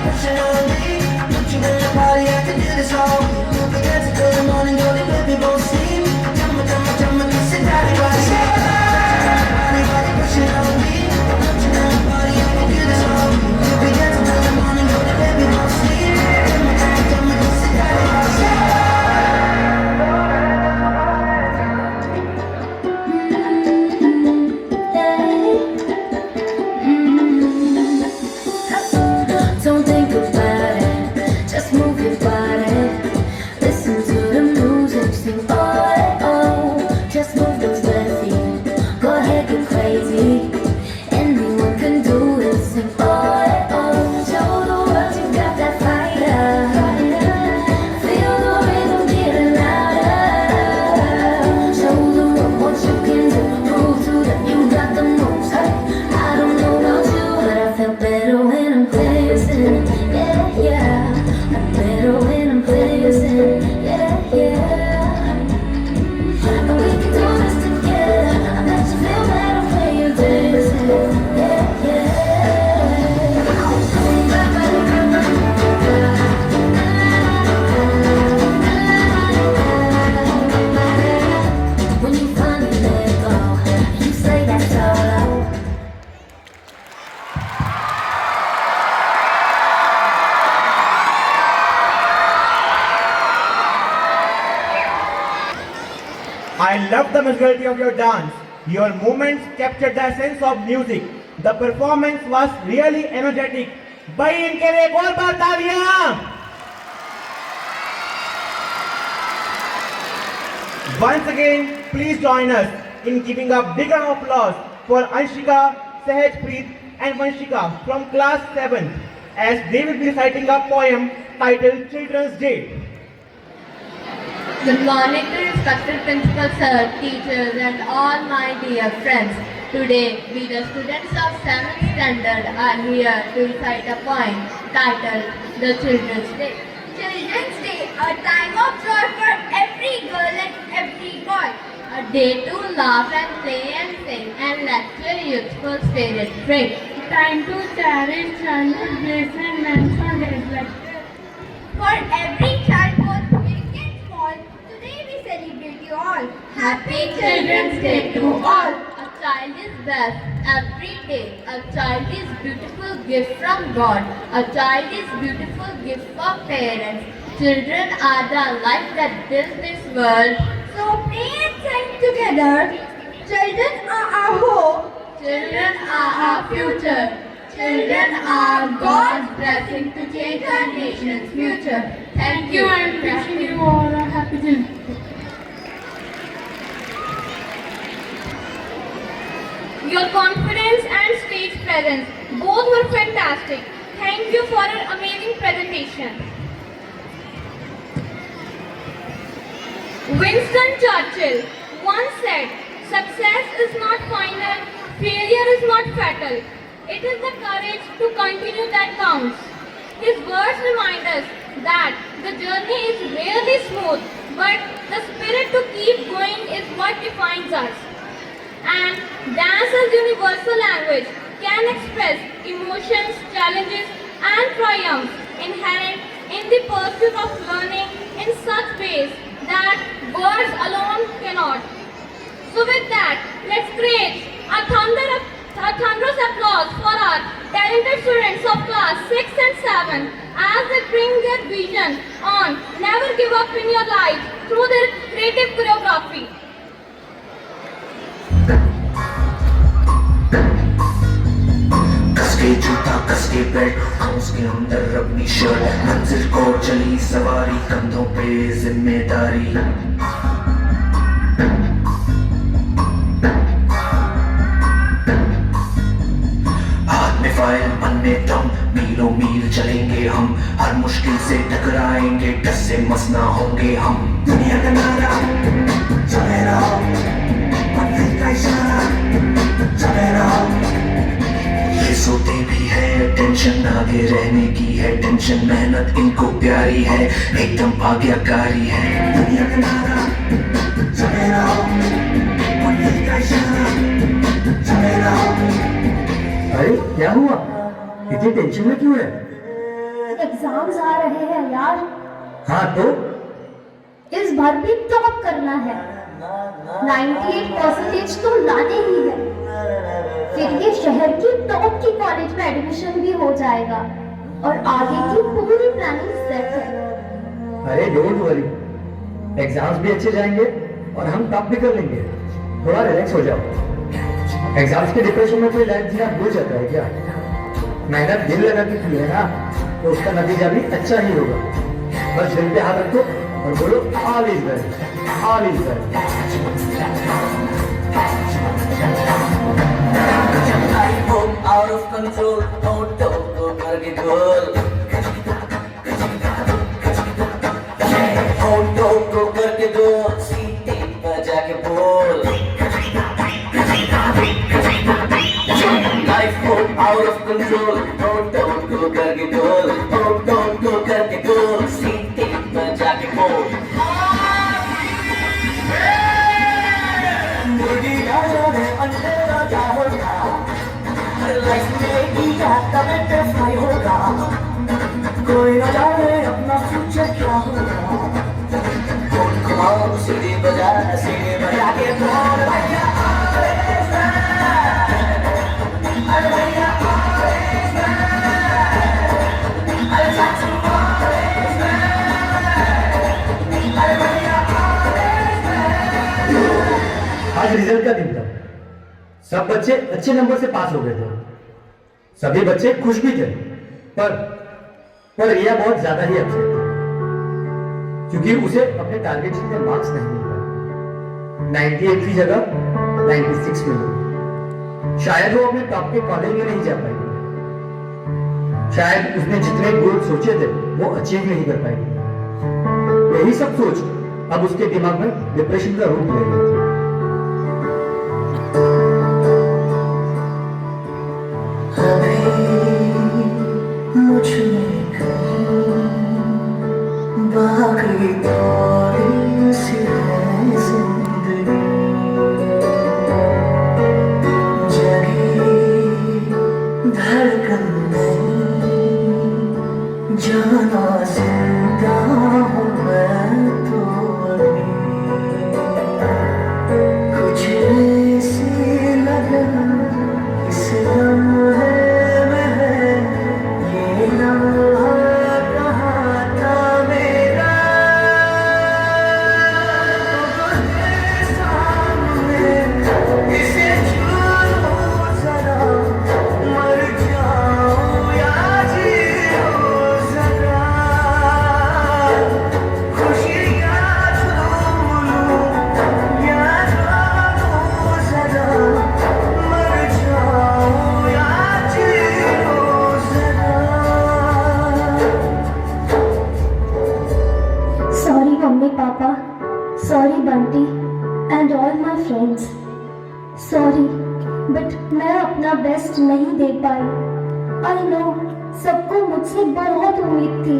Pushing on me, put you in the party, I can do this all. Don't forget to go in the morning, go to bed, we both sleep. Tell me, kiss it, daddy, everybody pushing on me, put you in the party, I can do this all. Don't forget to go in the morning, go to bed, we both sleep. Tell me, kiss it, daddy, Don't think about it, just move your body. Listen to the music, sing oh, oh. Just move those bare feet, go ahead, get crazy. Anyone can do it, sing oh, oh. Show the world you got that fire. Feel the rhythm getting louder. Show the world what you can do, prove to them you got the moves. I don't know about you, but I feel better when I'm dancing. Yeah, yeah. I'm better when I'm dancing. Yeah, yeah. And we can do this together. I bet you feel better when you're dancing. Yeah, yeah. When you finally let go, you say that's all. I love the majority of your dance. Your movements captured the essence of music. The performance was really energetic. भाई इनके लिए एक और बार तालियां. Once again, please join us in giving a big round of applause for Anshika, Sahajpreet and Vanshika from class 7 as they will be reciting a poem titled Children's Day. Good morning to respected principal sir, teachers and all my dear friends. Today, we the students of 7th standard are here to recite a poem titled The Children's Day. Children's Day, a time of joy for every girl and every boy. A day to laugh and play and sing and let your youthful spirit free. Time to cherish childhood bliss and learn from reflection. For every child, both big and small, today we celebrate you all. Happy Children's Day to all. A child is blessed every day. A child is beautiful gift from God. A child is beautiful gift for parents. Children are the light that builds this world. So play and sing together. Children are our hope. Children are our future. Children are God's blessing to change our nation's future. Thank you. I am wishing you all a happy Children's Day. Your confidence and stage presence, both were fantastic. Thank you for an amazing presentation. Winston Churchill once said, "Success is not final, failure is not fatal. It is the courage to continue that counts." His words remind us that the journey is rarely smooth, but the spirit to keep going is what defines us. And dance as universal language can express emotions, challenges, and triumphs inherent in the pursuit of learning in such ways that words alone cannot. So with that, let's create a thunderous applause for our talented students of class 6 and 7 as they bring their vision on never give up in your life through their creative choreography. कसके जूता कसके belt हम उसके अंदर अपनी shirt मंजिल को चली सवारी कंधों पे जिम्मेदारी हाथ में फाइल मन में दम मीलों मील चलेंगे हम हर मुश्किल से टकराएंगे डर से मस ना होंगे हम दुनिया का नारा चले रहो मंजिल का इशारा चले रहो ये सोते भी है टेंशन आगे रहने की है टेंशन मेहनत इनको प्यारी है एकदम आज्ञाकारी है दुनिया का नारा चले रहो मंजिल का इशारा चले रहो। अरे क्या हुआ इतनी टेंशन में क्यों है? एग्जाम्स आ रहे हैं यार। हाँ तो इस बार भी टॉप करना है। 98% तो लाने ही है, फिर ये शहर की टॉप की कॉलेज में एडमिशन भी हो जाएगा और आगे की पूरी प्लानिंग सेट है। अरे डोंट वरी, एग्जाम्स भी अच्छे जाएंगे और हम टॉप भी कर लेंगे। थोड़ा रिलैक्स हो जाओ। एग्जाम्स के डिप्रेशन में कोई लाइफ जीना भूल जाता है क्या? मेहनत दिल लगा के की है ना, तो उसका नतीजा भी अच्छा ही होगा। बस दिल पे हाथ रखो और बोलो all is well, all is well. Out of control, don't go करके गोल don't go करके गोल सीटी बजा के बोल Life go out of control, don't go करके गोल don't go करके गोल सीटी बजा के बोल मुर्गी गाना में अंधेरा क्या होगा लाइफ में किया तब फ्राई होगा कोई न जाने अपना फ्यूचर क्या होगा कौन घुमाओ सीढ़ी बजा के बोल भैया अरे भैया आज रिजल्ट का दिन था। सब बच्चे अच्छे नंबर से पास हो गए थे, सभी बच्चे खुश भी थे, पर रिया बहुत ज्यादा ही अपसेट थी क्योंकि उसे अपने टारगेट जितने मार्क्स नहीं मिल पाए। 98 की जगह 96 मिले। शायद वो अपने टॉप के कॉलेज में नहीं जा पाएगी, शायद उसने जितने गोल सोचे थे वो अचीव नहीं कर पाएगी। यही सब सोच अब उसके दिमाग में डिप्रेशन का रूप ले रही थी। बाकी थोड़ी सी जिंदगी जगी धड़कन नहीं जाना जिंदा हूँ मैं तो अभी कुछ ऐसी फ्रेंड्स। सॉरी बट मैं अपना बेस्ट नहीं दे पाई। आई नो सबको मुझसे बहुत उम्मीद थी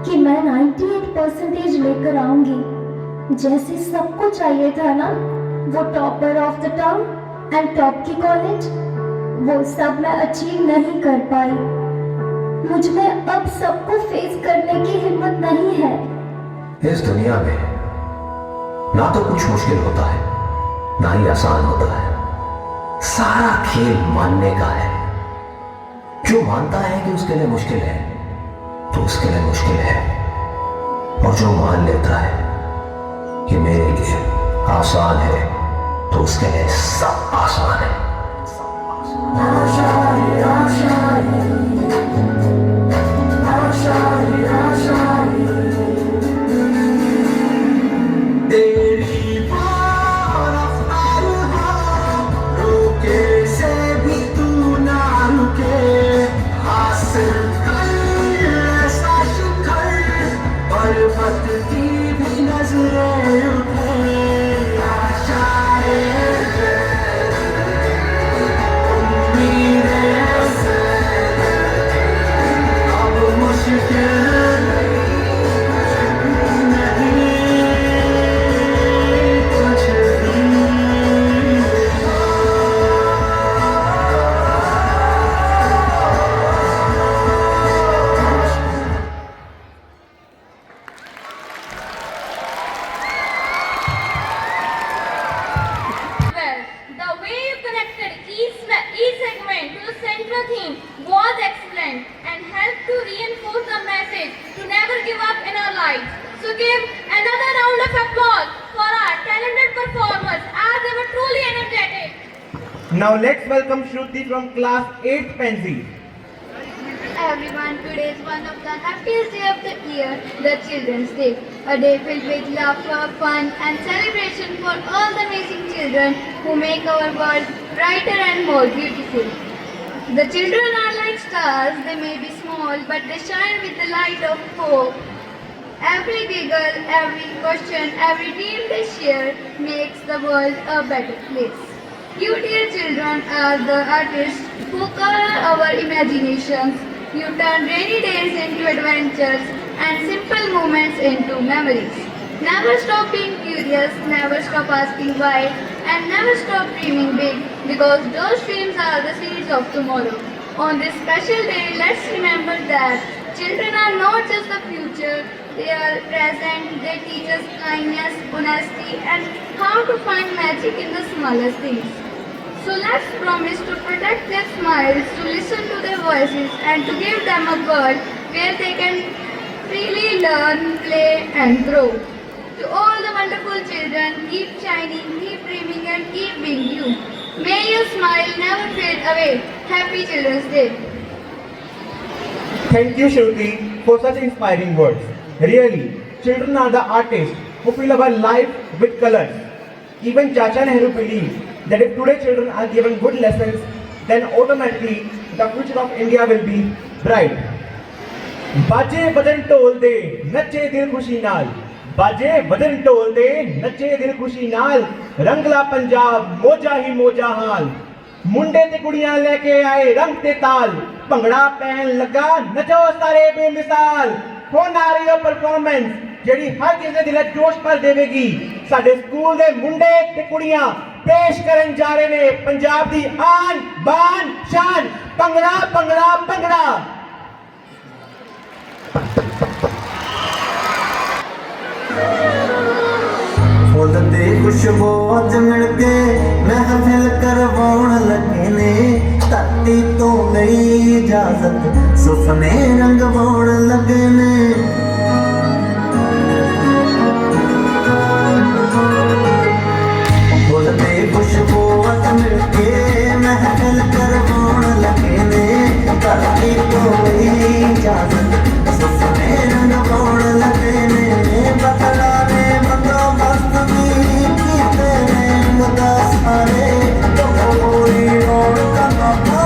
कि मैं 98% लेकर आऊंगी, जैसे सबको चाहिए था ना, वो topper of the town and top की कॉलेज। वो सब मैं अचीव नहीं कर पाई। मुझ में अब सबको फेस करने की हिम्मत नहीं है। इस दुनिया में ना तो कुछ मुश्किल होता है ना ही आसान होता है। सारा खेल मानने का है। जो मानता है कि उसके लिए मुश्किल है तो उसके लिए मुश्किल है, और जो मान लेता है कि मेरे लिए आसान है तो उसके लिए सब आसान है। आशाएं आशाएं आशाएं आशाएं तेरी बारफ़ार रोके से भी तू ना रुके, हासिल कर ऐसा शिखर पर्वत की भी नजरें उठे। आशाएं Well, the way you connected each segment to the central theme was excellent and helped to reinforce the message to never give up in our lives. So give another round of applause for our talented performers as they were truly energetic. Now let's welcome Shruti from class 8 Pansy. Everyone, today is one of the happiest day of the year, the Children's Day. A day filled with laughter, fun and celebration for all the amazing children who make our world brighter and more beautiful. The children are like stars, they may be small but they shine with the light of hope. Every giggle, every question, every dream they share makes the world a better place. You dear children are the artists who color our imaginations. You turn rainy days into adventures and simple moments into memories. Never stop being curious, never stop asking why, and never stop dreaming big, because those dreams are the seeds of tomorrow. On this special day, let's remember that children are not just the future, they are present, they teach us kindness, honesty, and how to find magic in the smallest things. So let's promise to protect their smiles, to listen to their voices, and to give them a world where they can freely learn, play, and grow. To all the wonderful children, keep shining, keep dreaming, and keep being you. May your smile never fade away. Happy Children's Day. Thank you, Shruti, for such inspiring words. Really, children are the artists who fill our life with colors. Even Chacha Nehru believed that if today children are given good lessons, then automatically the future of India will be bright. बाजे बदन toll दे नचे दिल खुशी नाल, बाजे बदन toll दे नचे दिल खुशी नाल, रंगला पंजाब मोजा ही मोजा हाल, मुंडे ते कुड़ियां लेके आए रंग ते ताल, भंगड़ा पैन लगा नचो सारे बेमिसाल। हुण आ रही परफॉर्मेंस ਜਿਹੜੀ ਹਰ ਕਿਸੇ ਦੇ ਦਿਲ ਜੋਸ਼ ਭਰ ਦੇਵੇਗੀ। ਸਾਡੇ ਸਕੂਲ ਦੇ ਮੁੰਡੇ ਤੇ ਕੁੜੀਆਂ ਪੇਸ਼ ਕਰਨ ਜਾ ਰਹੇ ਨੇ ਪੰਜਾਬ ਦੀ ਆਨ ਬਾਨ ਸ਼ਾਨ, ਭੰਗੜਾ ਭੰਗੜਾ ਭੰਗੜਾ। फुल दी खुशबू अज मिल के महफिल करवाउण लगे ने, धरती तो नई इजाजत सुपने रंगवाउण लगे ने। फुल दी खुशबू अज मिल के महफिल करवाउण लगे ने, धरती तो नई इजाजत सुपने रंगवाउण लगे ने। बदला ने बंदोबस्त भी कीते ने मुदा सारे, तो पूरी रौनक का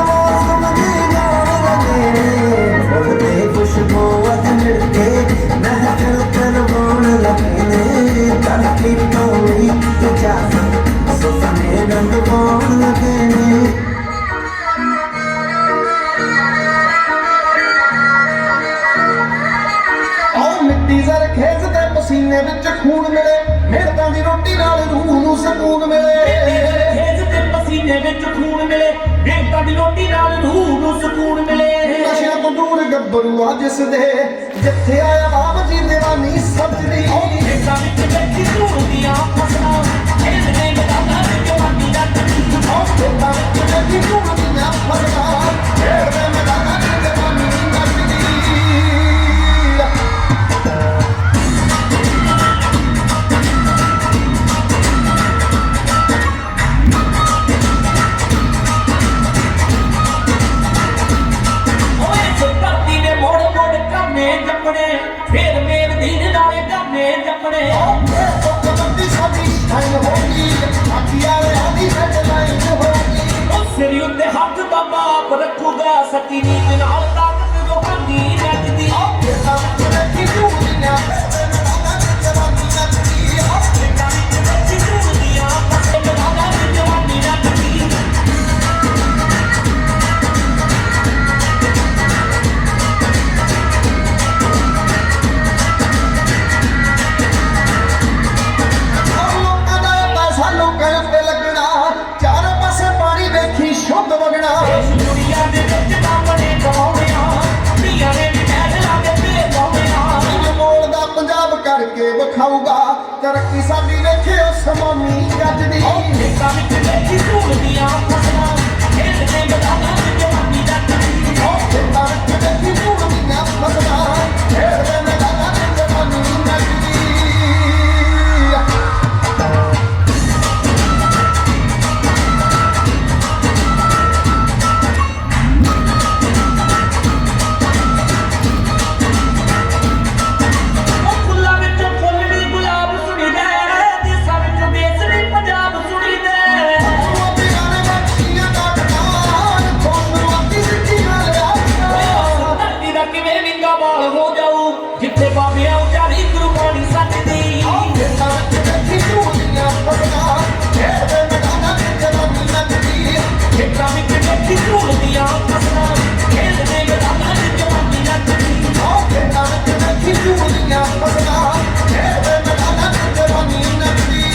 मौसम दी जान लगे ने। फुल दी खुशबू अज मिल ਪਸੀਨੇ ਵਿੱਚ ਖੂਨ ਮਿਲੇ ਮਿਹਨਤਾਂ ਦੀ ਰੋਟੀ ਨਾਲ ਰੂਹ ਨੂੰ ਸਕੂਨ ਮਿਲੇ ਖੇਤ ਤੇ ਪਸੀਨੇ ਵਿੱਚ ਖੂਨ ਮਿਲੇ ਮਿਹਨਤਾਂ ਦੀ ਰੋਟੀ ਨਾਲ ਰੂਹ ਨੂੰ ਸਕੂਨ ਮਿਲੇ ਨਸ਼ਿਆਂ ਤੋਂ ਦੂਰ ਗੱਭਰੂ ਆ ਜਿਸ ਦੇ ਜਿੱਥੇ ਆਇਆ ਬਾਬ ਜੀ ਦੀਵਾਨੀ ਸੱਜਦੀ ਖੇਤਾਂ ਵਿੱਚ ਬੈਠੀ ਧੂੜ ਦੀਆਂ ਫਸਲਾਂ ਖੇਡਦੇ ਮੈਦਾਨਾਂ ਵਿੱਚ ਜਵਾਨੀ ਦਾ ਖੇਤਾਂ ਵਿੱਚ ਬੈਠੀ ਧੂੜ ਦੀਆਂ ਫਸਲਾਂ ਖੇਡਦੇ ਮੈਦਾਨਾਂ ਵਿੱਚ ਜਵਾਨੀ ਨੱਚਦੀ ਫੇਰ ਮੇਰ ਦੀਨ ਨਾਲੇ ਗਾਮੇ ਜਪਣੇ ਕਬੱਡੀ ਸਾਡੀ ਸ਼ਾਨ ਹੋਗੀ ਆਖੀ ਆਲੇ ਆਦੀ ਹੈਡਲਾਈਨ ਹੋਗੀ ਸਿਰ ਉੱਤੇ ਹੱਥ ਦਾ ਬਾਪ ਰੱਖੂਗਾ ਸੱਚੀ ਨੀਤ ਨਾਲ ਤਾਕਤ ਰੋਹਾਨੀ ਨੱਚਦੀ ਖੇਤਾਂ ਵਿੱਚ ਬੈਠੀ ਝੂੜੀਆਂ ਜਵਾਨੀ ਨੱਚਦੀ ਖੇਤਾਂ ਵਿੱਚ ਬੈਠੀ ਝੂੜੀਆਂ ਫਸੇ ਮੈਦਾਨਾਂ ਵਿੱਚ ਜਵਾਨੀ ਨੱਚਦੀ ਦੁਨੀਆ ਦੇ ਵਿੱਚ ਕਾਮਣੇ ਕਮਾਉਣਿਆ ਧੀਆਂ ਨੇ ਵੀ ਮਹਿਲਾਂ ਦੇ ਤੇ ਪਾਉਣਿਆ ਮੋੜ ਦਾ ਪੰਜਾਬ ਕਰਕੇ ਵਿਖਾਊਗਾ ਤਰੱਕੀ ਸਾਡੀ ਵੇਖਿਓ ਸਮਾਮੀ ਗੱਜਦੀ ਖੇਤਾਂ ਵਿੱਚ ਬੈਠੀ ਧੂੜ ਦੀਆਂ ਫਸਲਾਂ ਖੇਡਦੇ ਮੈਦਾਨਾਂ ਵਿੱਚ ਜਵਾਨੀ ਨੱਚਦੀ ਖੇਤਾਂ ਵਿੱਚ ਬੈਠੀ ਧੂੜ ਦੀਆਂ ਫਸਲਾਂ ਖੇਡਦੇ ਮੈਦਾਨਾਂ ਵਿੱਚ ਜਵਾਨੀ ਨੱਚਦੀ ਜਿੱਥੇ ਬਾਬਿਆਂ ਉਚਾਰੀ ਗੁਰਬਾਣੀ ਸੱਚਦੀ ਖੇਤਾਂ ਵਿੱਚ ਬੈਠੀ ਧੂੜ ਦੀਆਂ ਫਸਲਾਂ ਖੇਡਦੇ ਮੈਦਾਨਾਂ ਵਿੱਚ ਜਵਾਨੀ ਨੱਚਦੀ ਖੇਤਾਂ ਵਿੱਚ ਬੈਠੀ ਧੂੜ ਦੀਆਂ ਫਸਲਾਂ ਖੇਡਦੇ ਮੈਦਾਨਾਂ ਵਿੱਚ ਜਵਾਨੀ ਨੱਚਦੀ ਖੇਤਾਂ ਵਿੱਚ ਬੈਠੀ ਧੂੜ ਦੀਆਂ ਫਸਲਾਂ ਖੇਡਦੇ ਮੈਦਾਨਾਂ ਵਿੱਚ ਜਵਾਨੀ ਨੱਚਦੀ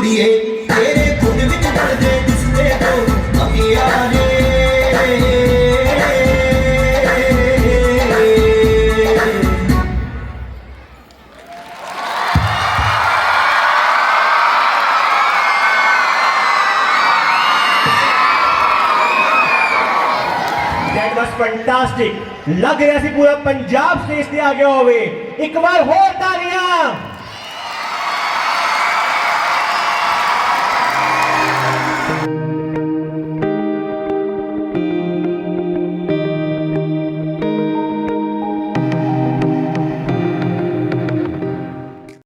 ਕੁੜੀਏ ਤੇਰੇ ਖੁਦ ਵਿੱਚ ਵੜਦੇ ਦਿਸਦੇ ਤੋਂ ਅਖੀਆਂ ਨੇ That was fantastic. लग रहा सी पूरा पंजाब स्टेज से आ गया होवे। एक बार होर तालियां।